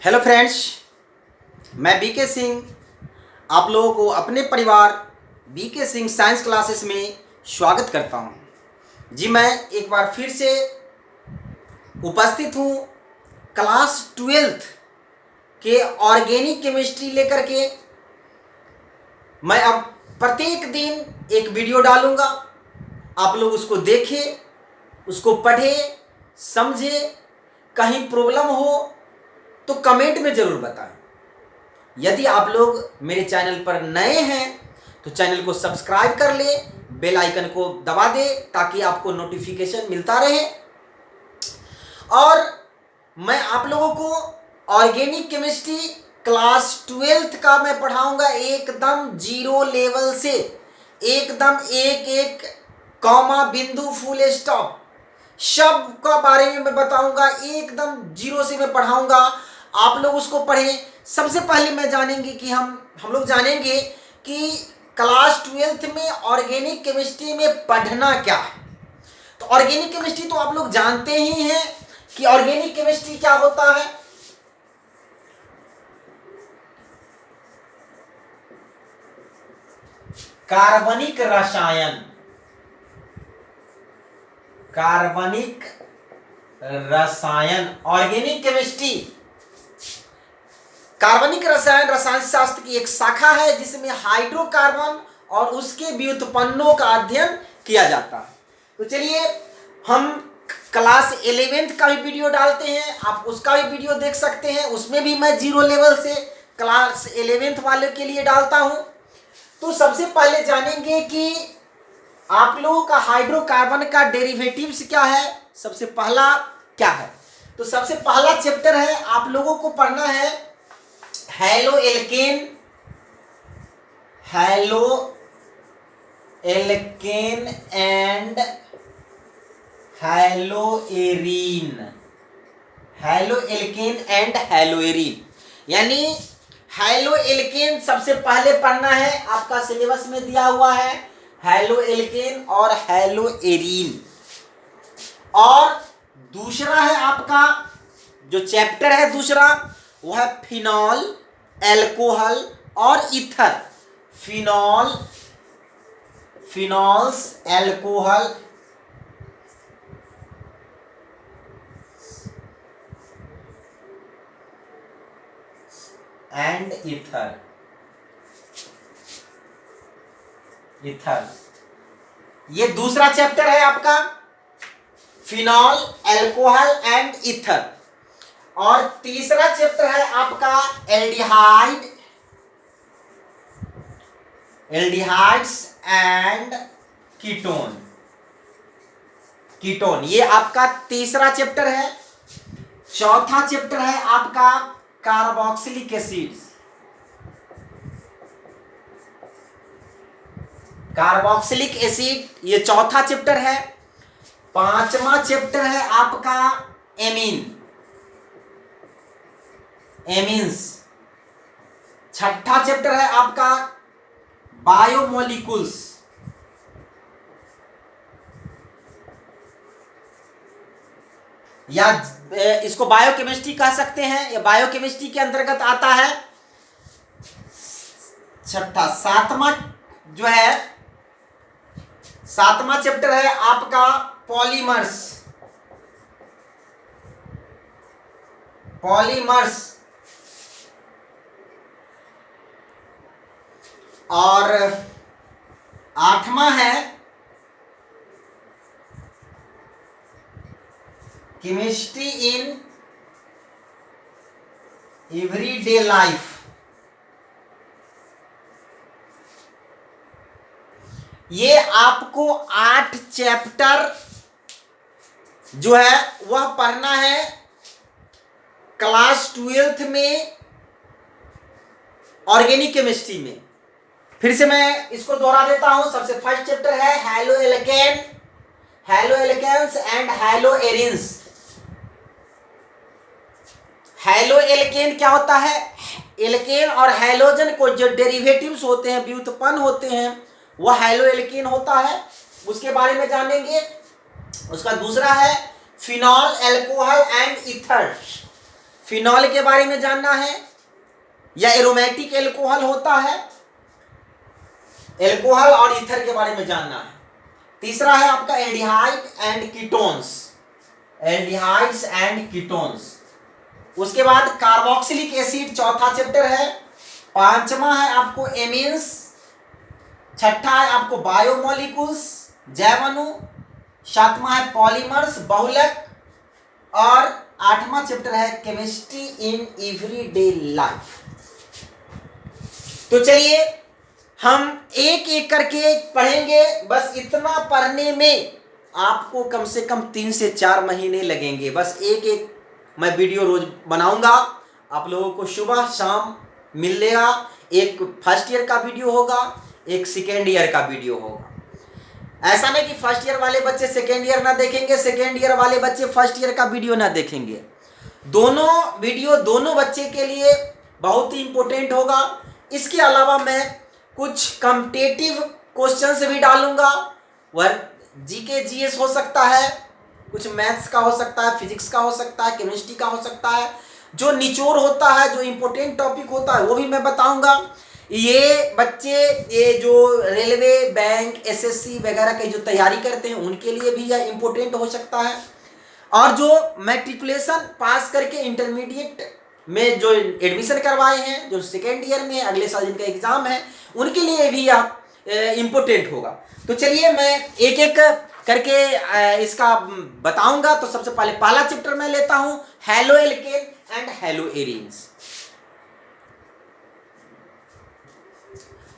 Hello friends, मैं BK Singh आप लोगों को अपने परिवार बीके सिंह साइंस क्लासेस में स्वागत करता हूं। जी मैं एक बार फिर से उपस्थित हूं क्लास 12th के ऑर्गेनिक केमिस्ट्री लेकर के। मैं अब प्रत्येक दिन एक वीडियो डालूंगा, आप लोग उसको देखें, उसको पढ़ें, समझें। कहीं प्रॉब्लम हो तो कमेंट में ज़रूर बताएं। यदि आप लोग मेरे चैनल पर नए हैं तो चैनल को सब्सक्राइब कर ले, बेल आइकन को दबा दे ताकि आपको नोटिफिकेशन मिलता रहे। और मैं आप लोगों को ऑर्गेनिक केमिस्ट्री क्लास 12th का मैं पढ़ाऊंगा एकदम जीरो लेवल से, एकदम एक एक कॉमा बिंदु फुल स्टॉप सब का बारे में मैं बताऊंगा। एकदम जीरो से मैं पढ़ाऊंगा, आप लोग उसको पढ़ें। सबसे पहले मैं जानेंगे कि हम लोग जानेंगे कि क्लास 12th में ऑर्गेनिक केमिस्ट्री में पढ़ना क्या है। तो ऑर्गेनिक केमिस्ट्री तो आप लोग जानते ही हैं कि ऑर्गेनिक केमिस्ट्री क्या होता है। कार्बनिक रसायन, कार्बनिक रसायन ऑर्गेनिक केमिस्ट्री। कार्बनिक रसायन रसायन शास्त्र की एक शाखा है जिसमें हाइड्रोकार्बन और उसके व्युत्पन्नों का अध्ययन किया जाता है। तो चलिए हम क्लास 11th का भी वीडियो डालते हैं, आप उसका भी वीडियो देख सकते हैं। उसमें भी मैं जीरो लेवल से क्लास 11th वाले के लिए डालता हूं। तो सबसे पहले जानेंगे कि आप लोगों का हाइड्रोकार्बन का डेरिवेटिव्स क्या है। सबसे पहला क्या है, तो सबसे पहला चैप्टर है, आप लोगों को पढ़ना है haloalkane, haloalkane and haloarene, haloalkane and haloarene. यानी हैलो एल्केन सबसे पहले पढ़ना है, आपका सिलेबस में दिया हुआ है हैलो एल्केन और हैलोएरीन। और दूसरा है आपका जो चैप्टर है दूसरा, वो है फिनॉल, एल्कोहल और ether. Phenol, phenols, alcohol and ether, ether. ये दूसरा चैप्टर है आपका, फिनॉल, एल्कोहल एंड ईथर। और तीसरा चैप्टर है आपका aldehyde, aldehydes and ketone, ketone. ये आपका तीसरा चैप्टर है। चौथा चैप्टर है आपका कार्बोक्सिलिक एसिड्स, कार्बोक्सिलिक एसिड, ये चौथा चैप्टर है। पांचवा चैप्टर है आपका एमीन, एमीन्स। छठा चैप्टर है आपका बायोमोलिकुल्स, या इसको बायोकेमिस्ट्री कह सकते हैं, या बायोकेमिस्ट्री के अंतर्गत आता है। छठा, सातवां जो है, सातवां चैप्टर है आपका पॉलीमर्स, पॉलीमर्स। और आठवां है केमिस्ट्री इन एवरीडे लाइफ। ये आपको 8 चैप्टर जो है वह पढ़ना है क्लास 12th में ऑर्गेनिक केमिस्ट्री में। फिर से मैं इसको दोहरा देता हूं। सबसे फर्स्ट चैप्टर है haloalkane, haloalkanes and haloarenes. Haloalkane क्या होता है, एल्केन और हैलोजन को जो डेरिवेटिव्स होते हैं, व्युत्पन्न होते हैं, वह हैलो एल्केन होता है, उसके बारे में जानेंगे। उसका दूसरा है phenol, alcohol and ether. Phenol के बारे में जानना है या एरोमेटिक एल्कोहल होता है, एल्कोहल और ईथर के बारे में जानना है। तीसरा है आपका aldehyde and ketones, aldehydes and ketones. उसके बाद कार्बोक्सिलिक एसिड चौथा चैप्टर है। पांचवा है आपको एमीन्स। छठा है आपको बायोमोलिक्यूल्स, जैवाणु। सातवां है पॉलीमर्स, बहुलक। और आठवां चैप्टर है केमिस्ट्री इन एवरीडे लाइफ। तो चलिए हम एक एक करके पढ़ेंगे। बस इतना पढ़ने में आपको कम से कम 3 से 4 महीने लगेंगे। बस एक एक मैं वीडियो रोज बनाऊंगा, आप लोगों को सुबह शाम मिलेगा। एक फर्स्ट ईयर का वीडियो होगा, एक सेकेंड ईयर का वीडियो होगा। ऐसा नहीं कि फर्स्ट ईयर वाले बच्चे सेकेंड ईयर ना देखेंगे, सेकेंड ईयर वाले बच्चे फर्स्ट ईयर का वीडियो ना देखेंगे। दोनों वीडियो दोनों बच्चे के लिए बहुत ही इंपॉर्टेंट होगा। इसके अलावा मैं कुछ कॉम्पिटिटिव क्वेश्चंस भी डालूंगा। वह जीके जीएस हो सकता है, कुछ मैथ्स का हो सकता है, फिजिक्स का हो सकता है, केमिस्ट्री का हो सकता है। जो निचोड़ होता है, जो इम्पोर्टेंट टॉपिक होता है वो भी मैं बताऊंगा। ये बच्चे ये जो रेलवे, बैंक, एसएससी वगैरह की जो तैयारी करते हैं उनके लिए भी यह इम्पोर्टेंट हो सकता है। और जो मैट्रिकुलेशन पास करके इंटरमीडिएट में जो एडमिशन करवाए हैं, जो सेकेंड ईयर में अगले साल जिनका एग्जाम है, उनके लिए भी यह इम्पोर्टेंट होगा। तो चलिए मैं एक एक करके इसका बताऊंगा। तो सबसे पहले पहला चैप्टर मैं लेता हूं, hello alkene and hello arenes.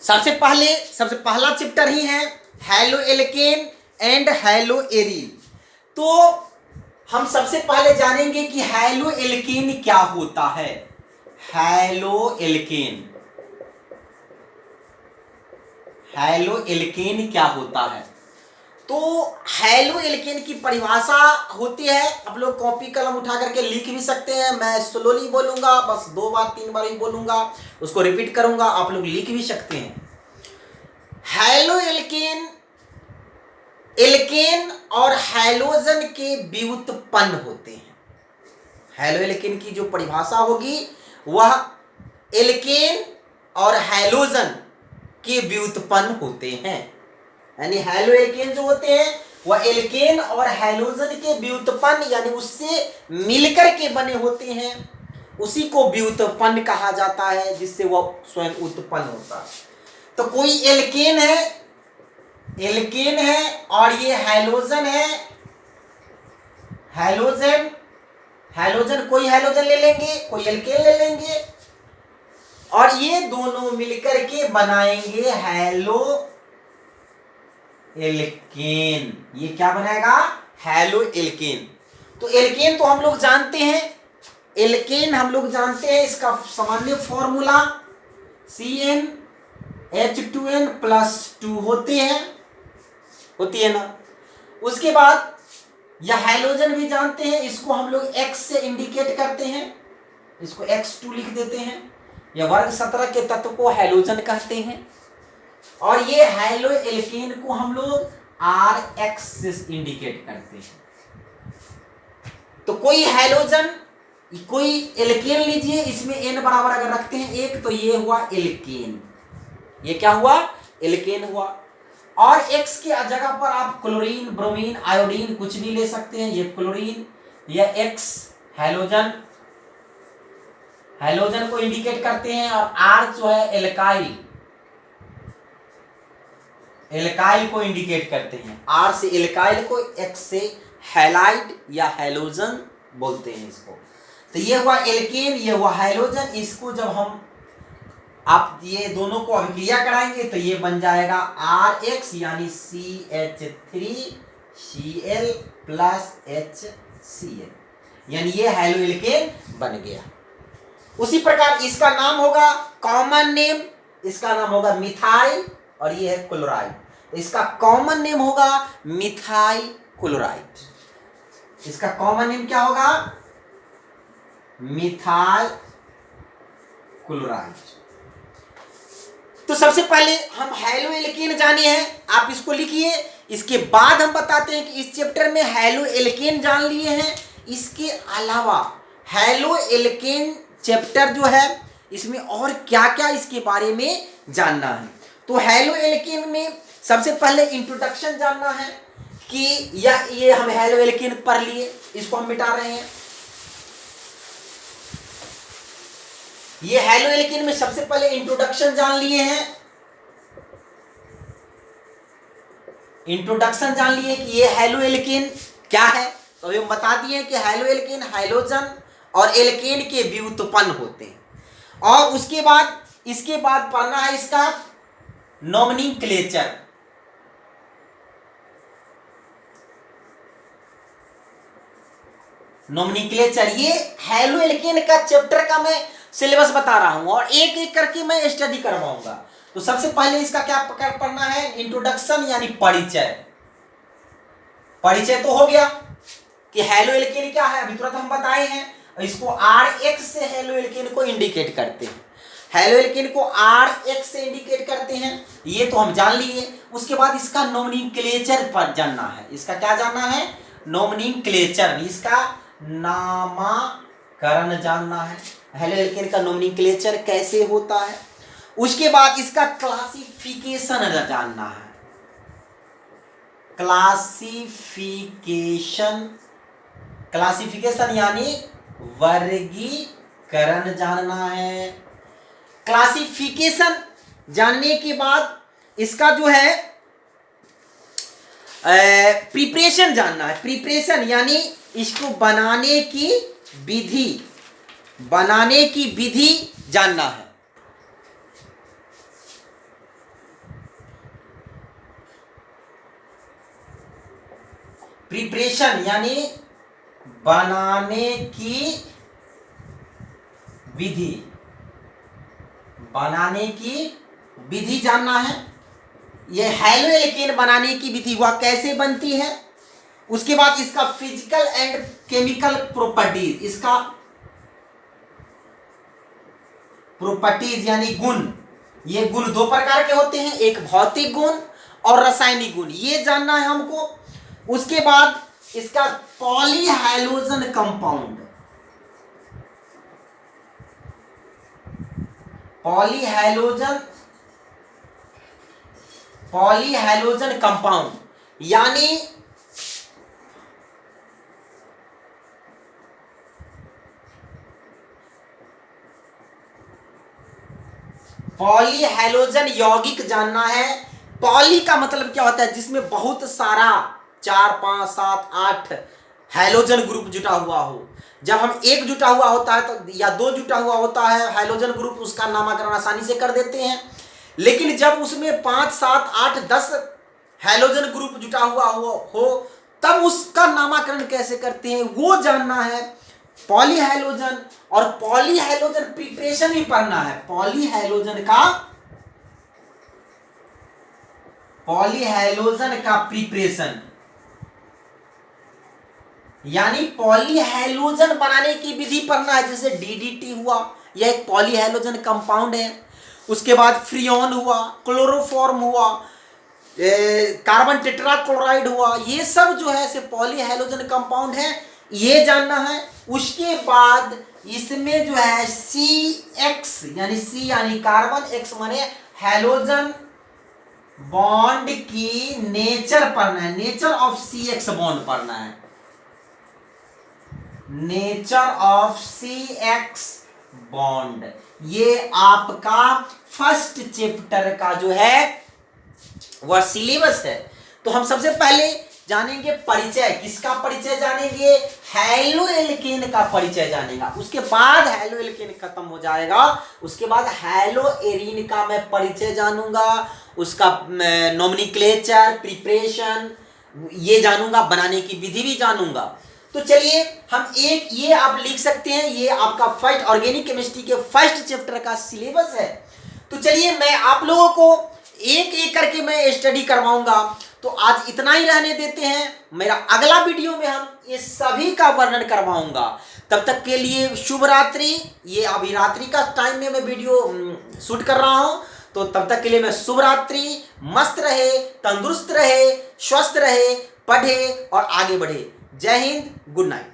सबसे पहला चैप्टर ही है haloalkane and hello arene. तो हम सबसे पहले जानेंगे कि हैलो एल्केन क्या होता है। हैलो एल्केन क्या होता है? तो हैलो एल्केन की परिभाषा होती है, आप लोग कॉपी कलम उठा करके लिख भी सकते हैं। मैं स्लोली बोलूंगा, बस 2 बार 3 बार ही बोलूंगा, उसको रिपीट करूंगा, आप लोग लिख भी सकते हैं। हैलो एल्केन एल्केन और हैलोजन के व्युत्पन्न होते हैं। हैलो एल्केन की जो परिभाषा होगी वह एल्केन और हैलोजन के व्युत्पन्न होते हैं। यानी हैलो एल्केन जो होते हैं वह एल्केन और हैलोजन के व्युत्पन्न यानी उससे मिलकर के बने होते हैं, उसी को व्युत्पन्न कहा जाता है, जिससे वह स्वयं उत्पन्न होता है। तो कोई एल्केन है और ये हैलोजन है। हैलोजन कोई हैलोजन ले लेंगे, कोई एल्केन ले लेंगे और ये दोनों मिलकर के बनाएंगे हैलो एल्केन। ये क्या बनाएगा? Hello alkene. तो एल्केन तो हम लोग जानते हैं, इसका सामान्य फॉर्मूला CnH2n+2 होती है ना। उसके बाद यह हैलोजन भी जानते हैं, इसको हम लोग X से इंडिकेट करते हैं, इसको X2 लिख देते हैं। यह वर्ग 17 के तत्व को हैलोजन कहते हैं। और ये हैलो एल्केन को हम लोग Rx से इंडिकेट करते हैं। तो कोई हैलोजन, कोई एल्केन लीजिए, इसमें N बराबर अगर रखते हैं 1 तो ये हुआ एल्केन। ये क्या हुआ? एल्केन हुआ। और X की जगह पर आप क्लोरीन, ब्रोमीन, आयोडीन कुछ भी ले सकते हैं। ये क्लोरीन या X हैलोजन को इंडिकेट करते हैं। और R जो है एल्काइल को इंडिकेट करते हैं। R से एल्काइल को, X से हैलाइड या हैलोजन बोलते हैं इसको। तो ये हुआ एल्केन, ये हुआ हैलोजन। इसको जब हम आप ये दोनों को अभिक्रिया कराएंगे तो ये बन जाएगा Rx यानी CH3Cl+HCl, यानी ये हैलो एल्केन बन गया। उसी प्रकार इसका नाम होगा कॉमन नेम, इसका नाम होगा मिथाइल और ये है क्लोराइड। इसका कॉमन नेम होगा मिथाइल क्लोराइड। इसका कॉमन नेम क्या होगा? Methyl chloride. तो सबसे पहले हम हैलो एल्केन जाने हैं, आप इसको लिखिए। इसके बाद हम बताते हैं कि इस चैप्टर में हैलो एल्केन जान लिए हैं, इसके अलावा हैलो एल्केन चैप्टर जो है इसमें और क्या क्या इसके बारे में जानना है। तो हैलो एल्केन में सबसे पहले इंट्रोडक्शन जानना है कि ये हम हैलो एल्केन पढ़ लिए, इसको हम मिटा रहे हैं। ये हैलो एल्केन में सबसे पहले इंट्रोडक्शन जान लिए हैं, इंट्रोडक्शन जान लिए कि ये हैलो एल्केन क्या है। तो हम बता दिए कि हैलो एल्केन हाइड्रोजन और एल्केन के व्युत्पन्न होते हैं। और उसके बाद इसके बाद पढ़ना है इसका नोमेनक्लेचर। नोमेनक्लेचर ये हैलो एल्केन का चैप्टर का मैं सिलेबस बता रहा हूं और एक एक करके मैं स्टडी करवाऊंगा। तो सबसे पहले इसका क्या पढ़ना है, इंट्रोडक्शन यानी परिचय। परिचय तो हो गया कि हैलो एल्केन क्या है, अभी तुरंत हम बताए हैं। इसको RX से हैलो एल्केन को इंडिकेट करते हैं, हैलो एल्केन को RX से इंडिकेट करते हैं, ये तो हम जान लिए। उसके बाद इसका नोमेनक्लेचर पर जानना है। इसका क्या जानना है, नोमेनक्लेचर, इसका नामकरण जानना है। हैलो एल्केन का नोमेनक्लेचर कैसे होता है। उसके बाद इसका क्लासिफिकेशन जानना है, क्लासिफिकेशन यानी वर्गीकरण जानना है। क्लासिफिकेशन जानने के बाद इसका जो है प्रिपरेशन जानना है। प्रिपरेशन यानी इसको बनाने की विधि जानना है। प्रिपरेशन यानी बनाने की विधि जानना है। यह हैलो एल्केन बनाने की विधि वह कैसे बनती है। उसके बाद इसका फिजिकल एंड केमिकल प्रॉपर्टीज, इसका प्रॉपर्टीज यानी गुण। ये गुण दो प्रकार के होते हैं, एक भौतिक गुण और रासायनिक गुण, ये जानना है हमको। उसके बाद इसका पॉलीहाइड्रोजन कंपाउंड, पॉलीहाइड्रोजन कंपाउंड यानी पॉलीहाइड्रोजन यौगिक जानना है। पॉली का मतलब क्या होता है, जिसमें बहुत सारा 4 5 7 8 हाइड्रोजन ग्रुप जुटा हुआ हो। जब हम एक जुटा हुआ होता है तो या 2 जुटा हुआ होता है हाइड्रोजन ग्रुप, उसका नामकरण आसानी से कर देते हैं। लेकिन जब उसमें 5 7 8 10 हाइड्रोजन ग्रुप जुटा हुआ हो तब उसका नामकरण कैसे करते हैं वो जानना है। पॉलीहाइड्रोजन और पॉलीहाइड्रोजन प्रिपरेशन भी पढ़ना है। पॉलीहाइड्रोजन का प्रिपरेशन यानी पॉलीहाइड्रोजन बनाने की विधि पढ़ना है। जैसे DDT हुआ, यह एक पॉलीहाइड्रोजन कंपाउंड है। उसके बाद फ्रियोन हुआ, क्लोरोफॉर्म हुआ, कार्बन टेट्राक्लोराइड हुआ, ये सब जो है से पॉलीहाइड्रोजन कंपाउंड है, ये जानना है। उसके बाद इसमें जो है CX यानी C यानी कार्बन, X माने हाइड्रोजन बॉन्ड की नेचर पढ़ना है। नेचर ऑफ CX बॉन्ड पढ़ना है, नेचर ऑफ CX बॉन्ड। ये आपका फर्स्ट चैप्टर का जो है वह सिलेबस है। तो हम सबसे पहले जानेंगे परिचय। किसका परिचय जानेंगे, हैलो एल्केन का परिचय जानेगा। उसके बाद हैलो एल्केन खत्म हो जाएगा, उसके बाद हैलो एरीन का मैं परिचय जानूंगा, उसका नोमेनक्लेचर, प्रिपरेशन ये जानूंगा, बनाने की विधि भी जानूंगा। तो चलिए हम एक ये आप लिख सकते हैं, ये आपका फर्स्ट ऑर्गेनिक केमिस्ट्री के फर्स्ट चैप्टर का सिलेबस है। तो चलिए मैं आप लोगों को एक एक करके मैं स्टडी करवाऊंगा। तो आज इतना ही रहने देते हैं, मेरा अगला वीडियो में हम ये सभी का वर्णन करवाऊंगा। तब तक के लिए शुभ रात्रि। ये अभी रात्रि का टाइम में मैं वीडियो शूट कर रहा हूं, तो तब तक के लिए मैं शुभ रात्रि। मस्त रहे, तंदुरुस्त रहे, स्वस्थ रहे, पढ़े और आगे बढ़े। जय हिंद, गुड नाइट।